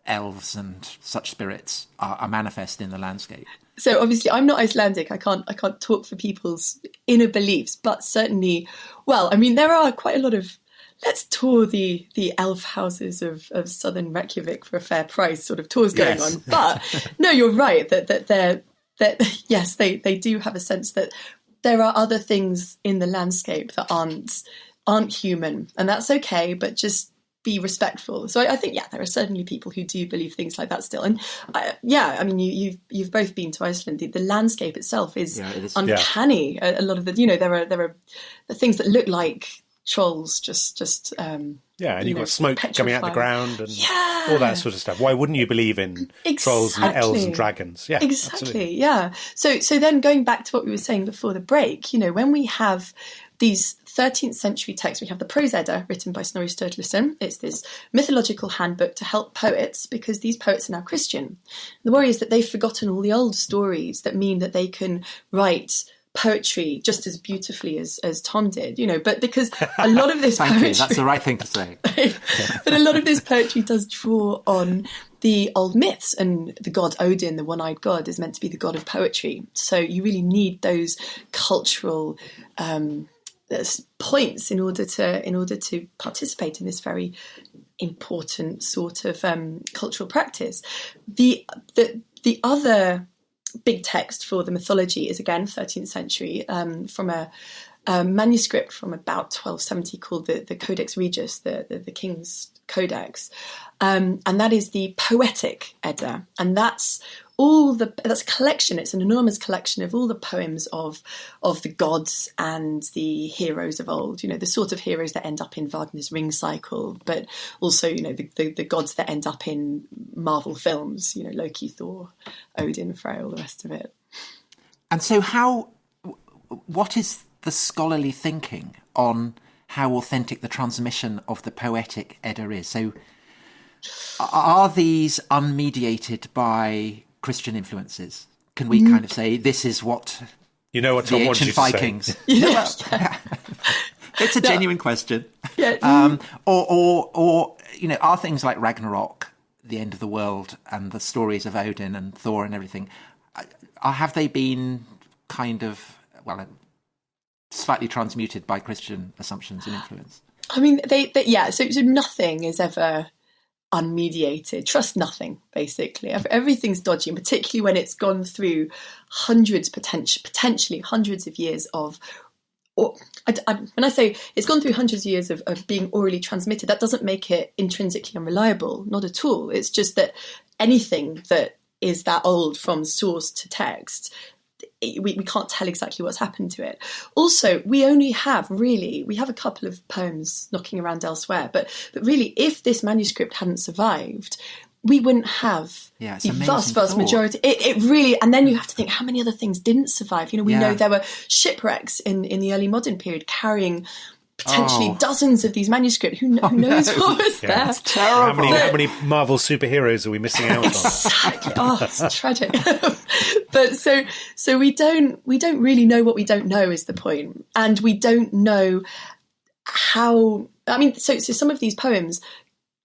elves and such spirits are manifest in the landscape? So obviously I'm not Icelandic. I can't talk for people's inner beliefs, but certainly, there are quite a lot of, let's tour the elf houses of southern Reykjavik for a fair price sort of tours going on. But no, you're right that yes, they do have a sense that there are other things in the landscape that aren't human, and that's okay, but just be respectful. So I think, there are certainly people who do believe things like that still. And you've both been to Iceland. The landscape itself is uncanny. Yeah. A lot of there are the things that look like trolls, just and you've got smoke coming out the ground and all that sort of stuff. Why wouldn't you believe in trolls and elves and dragons? Yeah, exactly. Absolutely. Yeah. So then going back to what we were saying before the break, when we have these 13th century texts, we have the Prose Edda written by Snorri Sturluson. It's this mythological handbook to help poets, because these poets are now Christian. The worry is that they've forgotten all the old stories that mean that they can write poetry just as beautifully as Tom did, but because a lot of this poetry... That's the right thing to say. But a lot of this poetry does draw on the old myths, and the god Odin, the one-eyed god, is meant to be the god of poetry. So you really need those cultural points in order to participate in this very important sort of cultural practice. The other big text for the mythology is again 13th century, from a manuscript from about 1270 called the Codex Regius, the King's Codex, and that is the Poetic Edda, and that's a collection. It's an enormous collection of all the poems of the gods and the heroes of old. The sort of heroes that end up in Wagner's Ring Cycle, but also the gods that end up in Marvel films. Loki, Thor, Odin, Frey, all the rest of it. And so, what is the scholarly thinking on how authentic the transmission of the Poetic Edda is? So, are these unmediated by Christian influences? Can we kind of say this is what Tom wants you to Vikings? Say? It's a genuine question. Yeah. Or are things like Ragnarok, the end of the world, and the stories of Odin and Thor and everything, have they been kind of slightly transmuted by Christian assumptions and influence? So nothing is ever unmediated. Trust nothing, basically. Everything's dodgy, and particularly when it's gone through potentially hundreds of years of... when I say it's gone through hundreds of years of being orally transmitted, that doesn't make it intrinsically unreliable, not at all. It's just that anything that is that old from source to text, we can't tell exactly what's happened to it. Also, we have a couple of poems knocking around elsewhere, but really, if this manuscript hadn't survived, we wouldn't have the vast majority. It really, and then you have to think how many other things didn't survive. We know there were shipwrecks in the early modern period carrying potentially dozens of these manuscripts. Who knows what was there? It's terrible. How many Marvel superheroes are we missing out on? Exactly. It's tragic. But so we don't really know what we don't know is the point, and we don't know how. So some of these poems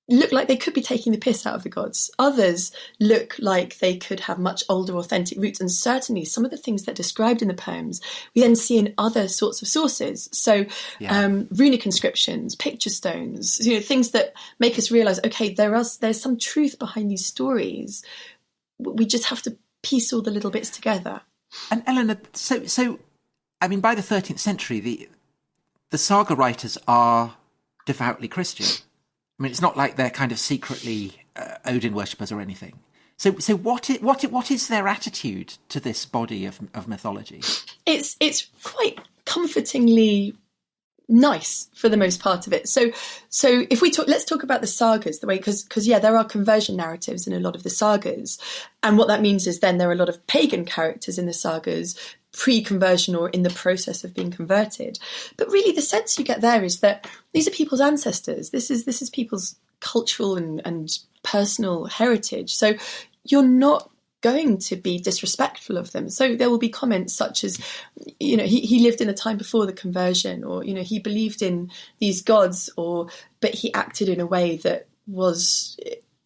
look like they could be taking the piss out of the gods. Others look like they could have much older, authentic roots. And certainly some of the things that are described in the poems, we then see in other sorts of sources. So runic inscriptions, picture stones, things that make us realise, okay, there's some truth behind these stories. We just have to piece all the little bits together. And Eleanor, so by the 13th century, the saga writers are devoutly Christian. It's not like they're kind of secretly Odin worshippers or anything. So what is their attitude to this body of mythology? It's quite comfortingly nice for the most part of it. So if let's talk about the sagas, the way, because there are conversion narratives in a lot of the sagas, and what that means is then there are a lot of pagan characters in the sagas pre-conversion or in the process of being converted. But really, the sense you get there is that these are people's ancestors. This is people's cultural and personal heritage. So you're not going to be disrespectful of them. So there will be comments such as, he lived in a time before the conversion, or, he believed in these gods, but he acted in a way that was,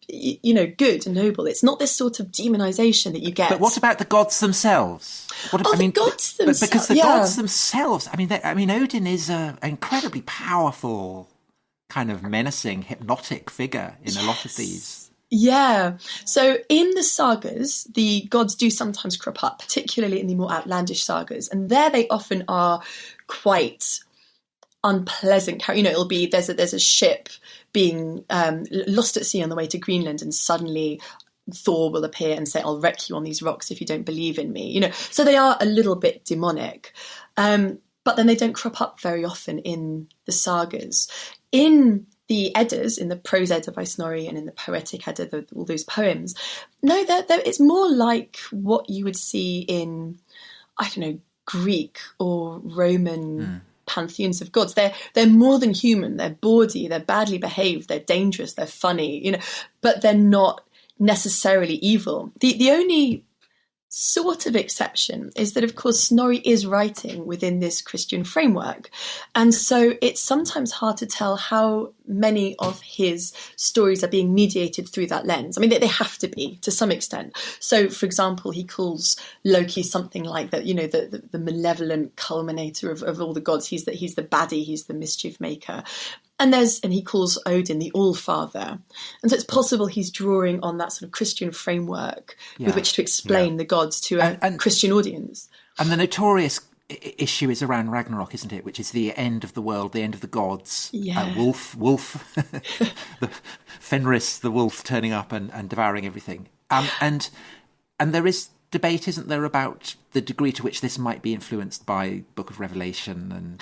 good and noble. It's not this sort of demonization that you get. But what about the gods themselves? The gods themselves. Because the gods themselves, Odin is an incredibly powerful, kind of menacing, hypnotic figure in a lot of these. Yeah. So in the sagas, the gods do sometimes crop up, particularly in the more outlandish sagas. And there they often are quite unpleasant. It'll be there's a ship being lost at sea on the way to Greenland, and suddenly Thor will appear and say, "I'll wreck you on these rocks if you don't believe in me." So they are a little bit demonic. But then they don't crop up very often in the sagas. In the Eddas, in the prose Edda by Snorri and in the poetic Edda, all those poems, no, it's more like what you would see in, Greek or Roman pantheons of gods. They're more than human. They're bawdy, they're badly behaved, they're dangerous, they're funny, but they're not necessarily evil. The only sort of exception is that, of course, Snorri is writing within this Christian framework. And so it's sometimes hard to tell how many of his stories are being mediated through that lens. They have to be, to some extent. So, for example, he calls Loki something like that, the malevolent culminator of all the gods. He's the baddie, he's the mischief maker. And he calls Odin the All-Father. And so it's possible he's drawing on that sort of Christian framework with which to explain the gods to a Christian audience. And the notorious issue is around Ragnarok, isn't it? Which is the end of the world, the end of the gods. Yeah. Wolf, the Fenris, the wolf turning up and devouring everything. And there is debate, isn't there, about the degree to which this might be influenced by Book of Revelation and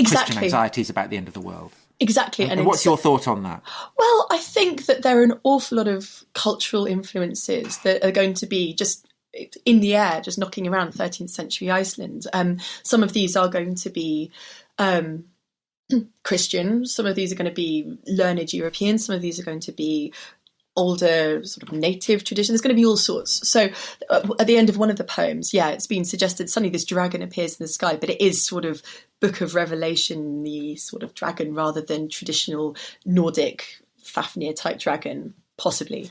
Christian anxieties about the end of the world. Exactly. And what's your thought on that? Well, I think that there are an awful lot of cultural influences that are going to be just in the air, just knocking around 13th century Iceland. Some of these are going to be Christian. Some of these are going to be learned European. Some of these are going to be older sort of native tradition. There's going to be all sorts. So at the end of one of the poems, it's been suggested suddenly this dragon appears in the sky, but it is sort of Book of Revelation, the sort of dragon, rather than traditional Nordic Fafnir type dragon, possibly.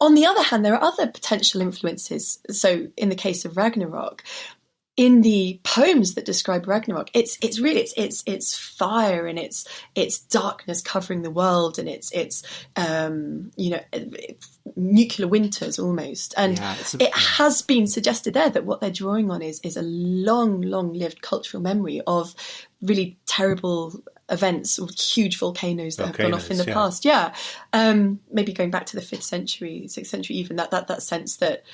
On the other hand, there are other potential influences. So in the case of Ragnarok, in the poems that describe Ragnarok, it's fire and it's darkness covering the world, and it's nuclear winters almost. And it has been suggested there that what they're drawing on is a long-lived cultural memory of really terrible events or huge volcanoes that have gone off in the past. Maybe going back to the 5th century, 6th century even, that sense that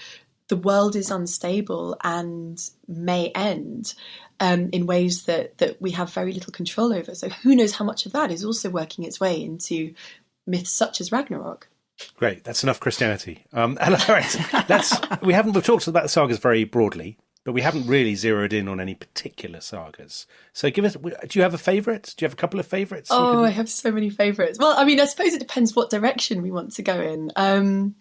the world is unstable and may end in ways that we have very little control over. So who knows how much of that is also working its way into myths such as Ragnarok. Great, that's enough Christianity. All right, we've talked about the sagas very broadly, but we haven't really zeroed in on any particular sagas. So do you have a favourite? Do you have a couple of favourites? I have so many favourites. Well, I suppose it depends what direction we want to go in.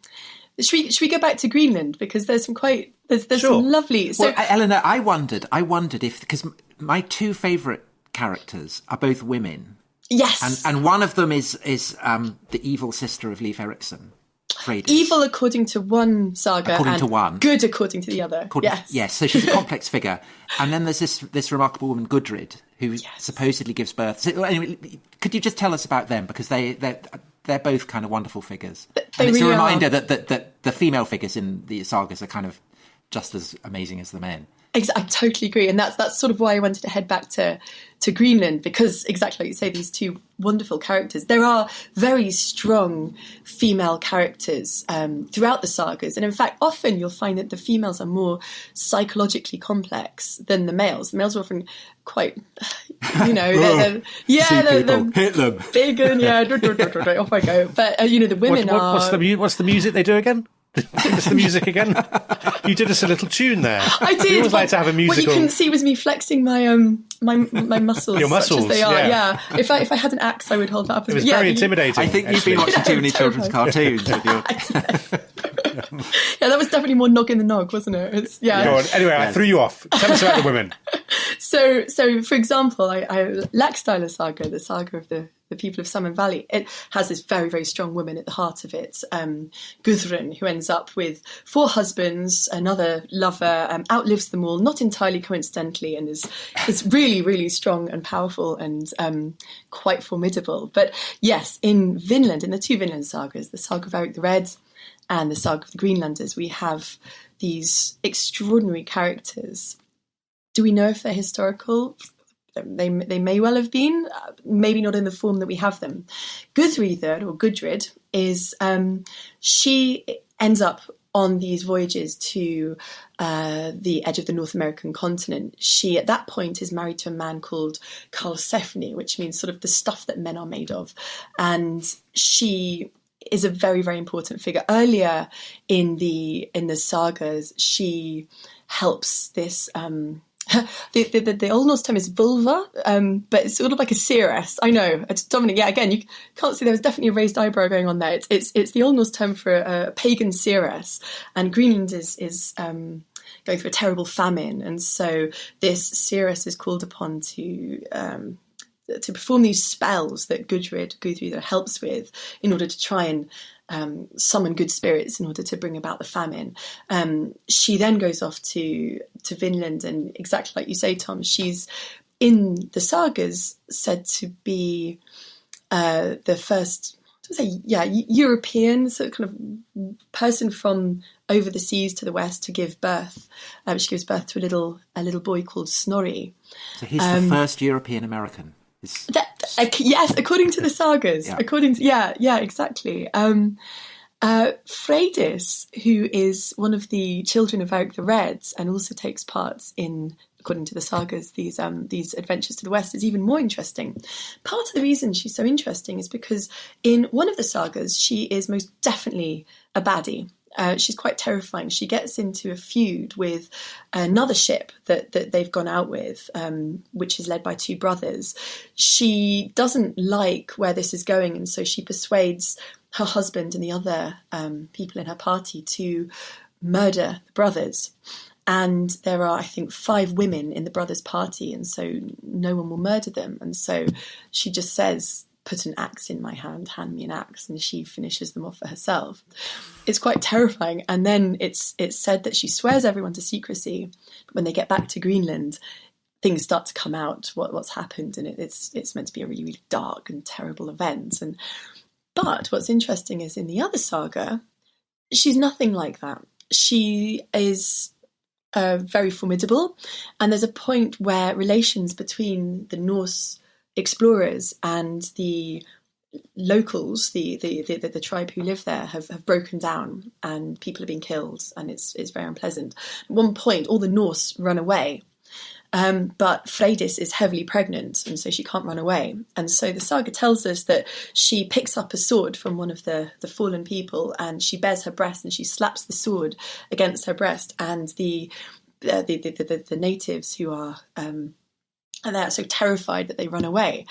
Should we go back to Greenland, because there's some some lovely. So, well, Eleanor, I wondered if, because my two favourite characters are both women. Yes, and one of them is the evil sister of Leif Erikson. Freydis. Evil according to one saga, according to one, good according to the other. Yes. So she's a complex figure, and then there's this remarkable woman Gudrid who supposedly gives birth. So, anyway, could you just tell us about them, because they're both kind of wonderful figures. And it's really a reminder that the female figures in the sagas are kind of just as amazing as the men. I totally agree, and that's sort of why I wanted to head back to Greenland, because exactly like you say, these two wonderful characters. There are very strong female characters throughout the sagas, and in fact, often you'll find that the females are more psychologically complex than the males. The males are often quite, they're hit them, big and off I go. But the women are. What's the music they do again? What's the music again? You did us a little tune there. I did. We always like to have a musical. What you couldn't see was me flexing my my muscles. Your muscles, such as they are. yeah. If I had an axe, I would hold that up. It was very intimidating. I think you've been watching too many children's cartoons. With your... Yeah, that was definitely more nog in the nog, wasn't it? Go on. Anyway, I threw you off. Tell us about the women. So for example, Laxdæla saga, the saga of the people of Salmon Valley, it has this very, very strong woman at the heart of it, Gudrun, who ends up with 4 husbands, another lover, outlives them all, not entirely coincidentally, and is really, really strong and powerful and quite formidable. But yes, in Vinland, in the 2 Vinland sagas, the Saga of Eric the Red and the Saga of the Greenlanders, we have these extraordinary characters. Do we know if they're historical? They may well have been, maybe not in the form that we have them. Gudrun, or Gudrid, is she ends up on these voyages to the edge of the North American continent. She, at that point, is married to a man called Karlsefni, which means sort of the stuff that men are made of. And she is a very, very important figure. Earlier in the sagas, she helps this... the Old Norse term is vulva, but it's sort of like a seeress. I know, Dominic. Yeah, again, you can't see there was definitely a raised eyebrow going on there. It's the Old Norse term for a pagan seeress, and Greenland is going through a terrible famine, and so this seeress is called upon to perform these spells that Gudrun helps with in order to try and summon good spirits in order to bring about the famine. She then goes off to Vinland, and exactly like you say, Tom, she's in the sagas said to be the first, European sort of kind of person from over the seas to the west to give birth. She gives birth to a little boy called Snorri. So he's the first European American. Yes, according to the sagas. Yeah. Exactly. Freydis, who is one of the children of Eric the Red and also takes part in, according to the sagas, these adventures to the west, is even more interesting. Part of the reason she's so interesting is because in one of the sagas, she is most definitely a baddie. She's quite terrifying. She gets into a feud with another ship that they've gone out with, which is led by 2 brothers. She doesn't like where this is going, and so she persuades her husband and the other people in her party to murder the brothers. And there are, I think, 5 women in the brothers' party, and so no one will murder them. And so she just says, "Put an axe in my hand me an axe," and she finishes them off for herself. It's quite terrifying. And then it's said that she swears everyone to secrecy, but when they get back to Greenland, things start to come out, what's happened, and it's meant to be a really, really dark and terrible event. But what's interesting is in the other saga, she's nothing like that. She is very formidable, and there's a point where relations between the Norse explorers and the locals, the tribe who live there, have broken down, and people have been killed, and it's very unpleasant. At one point, all the Norse run away, but Freydis is heavily pregnant, and so she can't run away. And so the saga tells us that she picks up a sword from one of the fallen people, and she bares her breast, and she slaps the sword against her breast, and the natives who are and they're so terrified that they run away.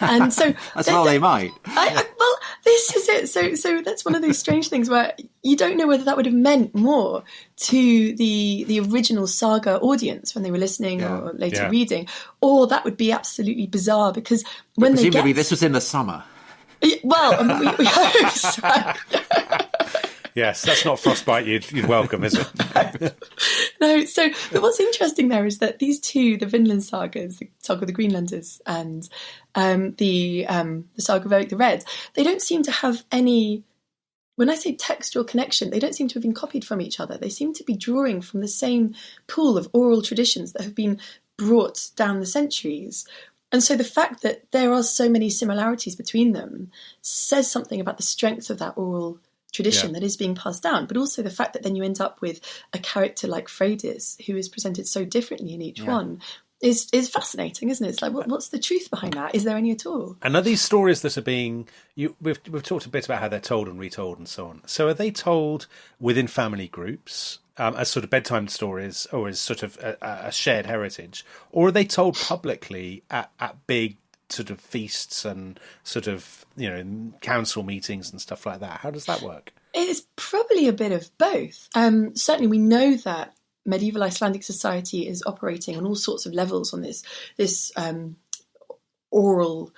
And so that's well they might. Well, this is it. So that's one of those strange things where you don't know whether that would have meant more to the original saga audience when they were listening or later reading, or that would be absolutely bizarre because when they presumably this was in the summer. Well, we hope so. Yes, that's not frostbite you'd welcome, is it? No. So, but what's interesting there is that these 2, the Vinland sagas, the Saga of the Greenlanders and the Saga of Eric the Red, they don't seem to have any when I say textual connection, they don't seem to have been copied from each other. They seem to be drawing from the same pool of oral traditions that have been brought down the centuries. And so the fact that there are so many similarities between them says something about the strength of that oral tradition that is being passed down, but also the fact that then you end up with a character like Freydis, who is presented so differently in each one, is fascinating, isn't it? It's like, what's the truth behind that? Is there any at all? And are these stories that are being... We've talked a bit about how they're told and retold and so on. So are they told within family groups as sort of bedtime stories, or as sort of a shared heritage? Or are they told publicly at big sort of feasts and sort of, council meetings and stuff like that? How does that work? It's probably a bit of both. Certainly we know that medieval Icelandic society is operating on all sorts of levels on this oral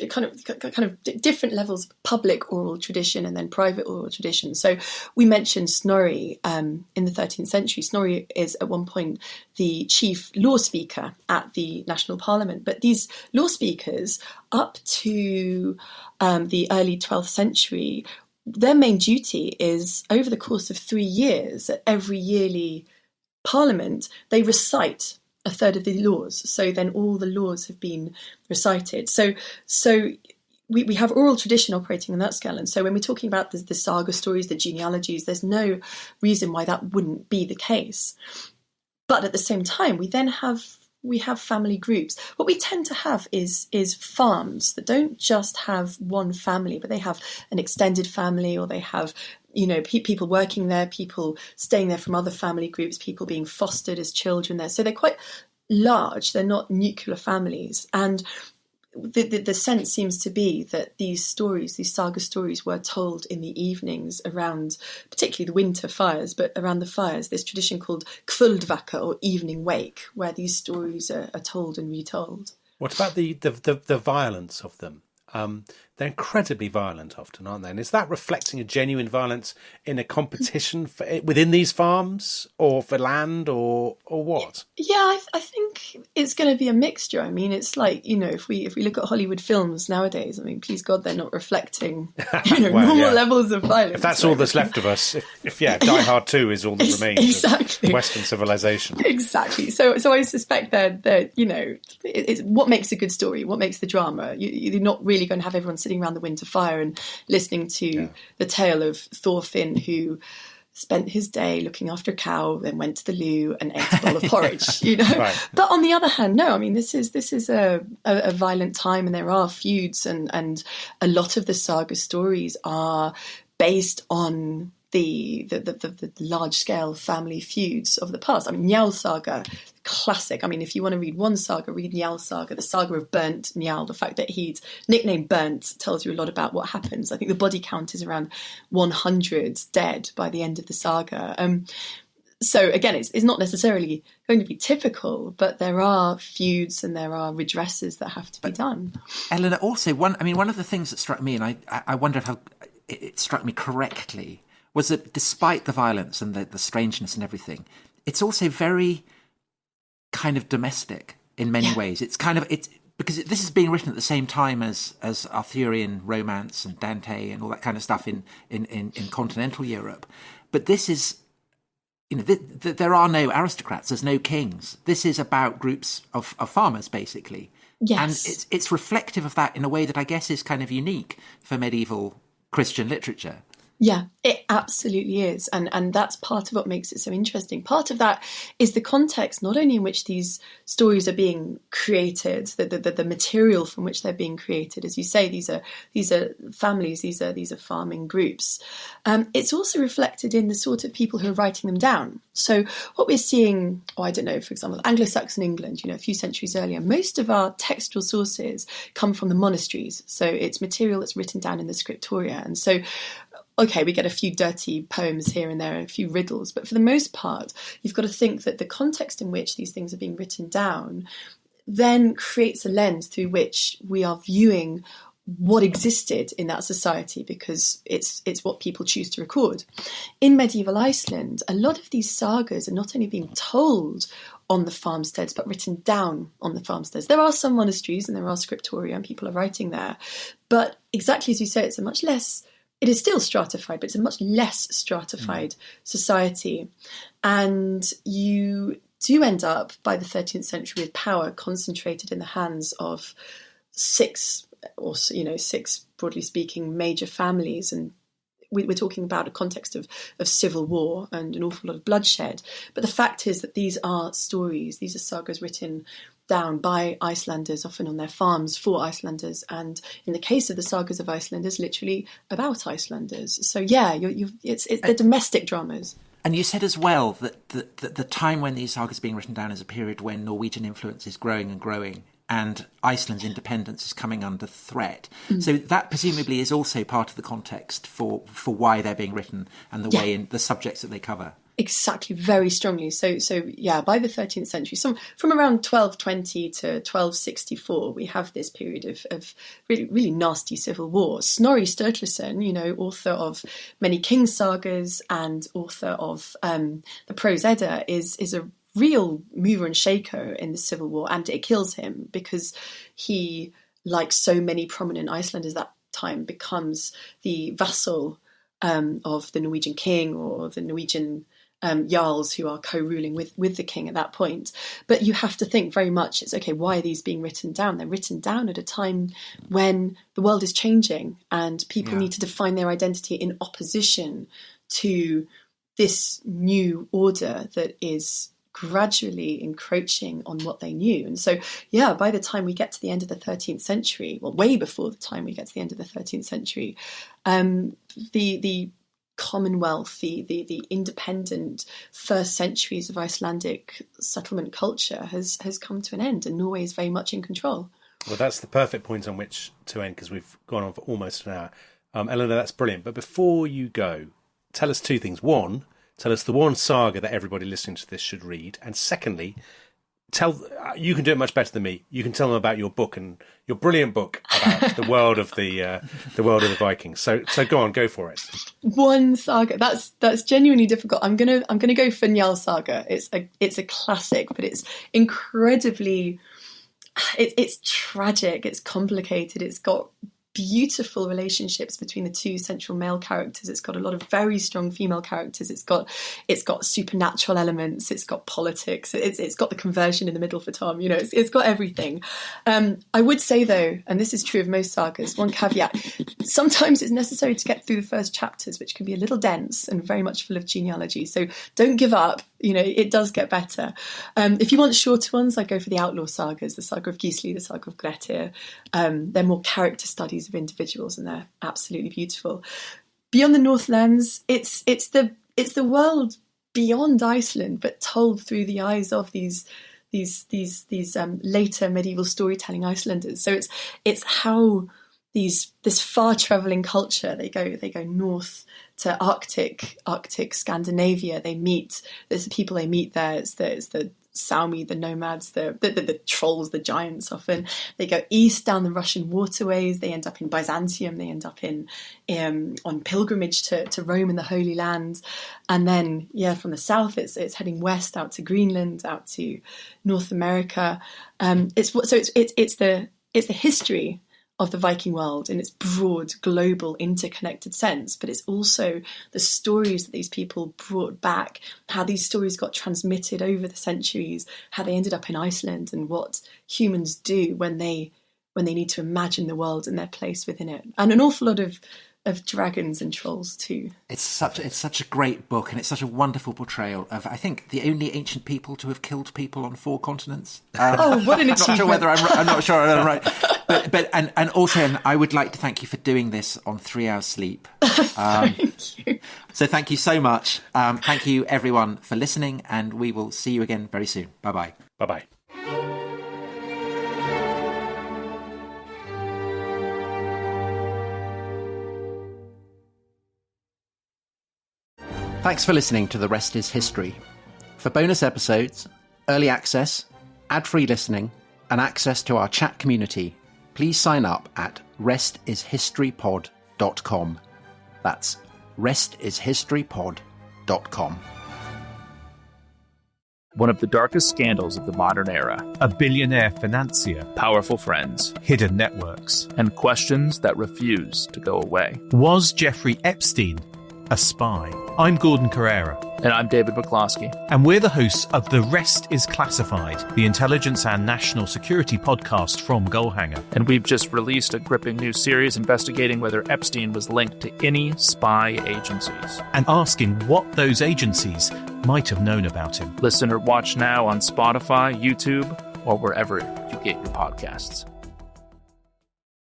kind of different levels of public oral tradition and then private oral tradition. So we mentioned Snorri in the 13th century. Snorri is at one point the chief law speaker at the national parliament. But these law speakers, up to the early 12th century, their main duty is, over the course of 3 years, at every yearly parliament, they recite a third of the laws. So then all the laws have been recited. So we have oral tradition operating on that scale. And so when we're talking about the saga stories, the genealogies, there's no reason why that wouldn't be the case. But at the same time, we have family groups. What we tend to have is farms that don't just have one family, but they have an extended family, or they have people working there, people staying there from other family groups, people being fostered as children there. So they're quite large. They're not nuclear families. And the sense seems to be that these saga stories were told in the evenings around, particularly the winter fires, but around the fires, this tradition called kvöldvaka, or evening wake, where these stories are told and retold. What about the violence of them? They're incredibly violent often, aren't they? And is that reflecting a genuine violence in a competition within these farms, or for land, or what? Yeah, I think it's going to be a mixture. I mean, it's like, if we look at Hollywood films nowadays, I mean, please God, they're not reflecting normal levels of violence. If that's all that's left of us, if Die Hard 2 is all that remains of Western civilization. Exactly. So I suspect that it's what makes a good story, what makes the drama. You're not really going to have everyone sitting around the winter fire and listening to the tale of Thorfinn, who spent his day looking after a cow, then went to the loo and ate a bowl of porridge, Right. But on the other hand, no, I mean, this is a violent time, and there are feuds, and a lot of the saga stories are based on the large-scale family feuds of the past. I mean, Njal Saga, classic. I mean, if you want to read one saga, read Njal Saga, the saga of Burnt Njal. The fact that he's nicknamed Burnt tells you a lot about what happens. I think the body count is around 100 dead by the end of the saga. So again, it's not necessarily going to be typical, but there are feuds and there are redresses that have to be done. Eleanor, also, one of the things that struck me, and I wonder how it struck me correctly, was that despite the violence and the strangeness and everything, it's also very kind of domestic in many ways. It's because this is being written at the same time as Arthurian romance and Dante and all that kind of stuff in continental Europe. But this is, there are no aristocrats, there's no kings. This is about groups of farmers, basically. Yes. And it's reflective of that in a way that I guess is kind of unique for medieval Christian literature. Yeah, it absolutely is. And that's part of what makes it so interesting. Part of that is the context, not only in which these stories are being created, the material from which they're being created. As you say, these are families, these are farming groups. It's also reflected in the sort of people who are writing them down. So what we're seeing, for example, Anglo-Saxon England, a few centuries earlier, most of our textual sources come from the monasteries. So it's material that's written down in the scriptoria. And so we get a few dirty poems here and there, a few riddles, but for the most part, you've got to think that the context in which these things are being written down then creates a lens through which we are viewing what existed in that society, because it's what people choose to record. In medieval Iceland, a lot of these sagas are not only being told on the farmsteads, but written down on the farmsteads. There are some monasteries and there are scriptoria and people are writing there, but exactly as you say, it's a much less it is still stratified, but it's a much less stratified society. And you do end up, by the 13th century, with power concentrated in the hands of six, broadly speaking, major families. And we're talking about a context of civil war and an awful lot of bloodshed. But the fact is that these are stories, these are sagas written down by Icelanders, often on their farms for Icelanders. And in the case of the sagas of Icelanders, literally about Icelanders. So yeah, it's the domestic dramas. And you said as well that the time when these sagas are being written down is a period when Norwegian influence is growing and growing, and Iceland's independence is coming under threat. So that presumably is also part of the context for why they're being written and the way in the subjects that they cover. Exactly, very strongly. So yeah, by the 13th century, from around 1220 to 1264, we have this period of really, really nasty civil war. Snorri Sturluson, author of many King sagas and author of the Prose Edda, is a real mover and shaker in the civil war, and it kills him because he, like so many prominent Icelanders that time, becomes the vassal of the Norwegian king or the Norwegian jarls who are co-ruling with the king at that point. But you have to think very much, it's okay, why are these being written down? They're written down at a time when the world is changing and people need to define their identity in opposition to this new order that is gradually encroaching on what they knew. And so, yeah, by the time we get to the end of the 13th century, well, way before the time we get to the end of the 13th century, the Commonwealth, the independent first centuries of Icelandic settlement culture has come to an end, and Norway is very much in control. Well, that's the perfect point on which to end, because we've gone on for almost an hour. Eleanor, that's brilliant. But before you go, tell us two things. One, tell us the one saga that everybody listening to this should read. And secondly, you can do it much better than me. You can tell them about your book, and your brilliant book about the world of the world of the Vikings. So go for it. One saga that's genuinely difficult. I'm gonna go for Njal Saga. It's a classic, but it's incredibly. It's tragic. It's complicated. It's got beautiful relationships between the two central male characters. It's got a lot of very strong female characters. It's got supernatural elements. It's got politics. It's got the conversion in the middle for Tom. It's got everything. I would say though, and this is true of most sagas, one caveat: sometimes it's necessary to get through the first chapters, which can be a little dense and very much full of genealogy. So don't give up. It does get better. If you want shorter ones, I go for the outlaw sagas, the saga of Gisli, the saga of Grettir. They're more character studies of individuals, and they're absolutely beautiful. Beyond the Northlands, it's the world beyond Iceland, but told through the eyes of these later medieval storytelling Icelanders. So it's how this far traveling culture, they go north to Arctic Scandinavia. There's the people they meet there. It's the Sami, the nomads, the trolls, the giants often. They go east down the Russian waterways. They end up in Byzantium. They end up on pilgrimage to Rome and the Holy Land. And then, from the south, it's heading west out to Greenland, out to North America. It's the history of the Viking world in its broad, global, interconnected sense, but it's also the stories that these people brought back, how these stories got transmitted over the centuries, how they ended up in Iceland, and what humans do when they need to imagine the world and their place within it. And an awful lot of dragons and trolls too. It's such a great book, and it's such a wonderful portrayal of, I think, the only ancient people to have killed people on 4 continents. What an achievement! I'm not sure whether I'm right, but and also, I would like to thank you for doing this on 3 hours sleep. Thank you. So thank you so much. Thank you everyone for listening, and we will see you again very soon. Bye bye. Bye bye. Thanks for listening to The Rest is History. For bonus episodes, early access, ad-free listening, and access to our chat community, please sign up at restishistorypod.com. That's restishistorypod.com. One of the darkest scandals of the modern era. A billionaire financier. Powerful friends. Hidden networks. And questions that refuse to go away. Was Jeffrey Epstein a spy? I'm Gordon Carrera. And I'm David McCloskey. And we're the hosts of The Rest is Classified, the intelligence and national security podcast from Goalhanger. And we've just released a gripping new series investigating whether Epstein was linked to any spy agencies. And asking what those agencies might have known about him. Listen or watch now on Spotify, YouTube, or wherever you get your podcasts.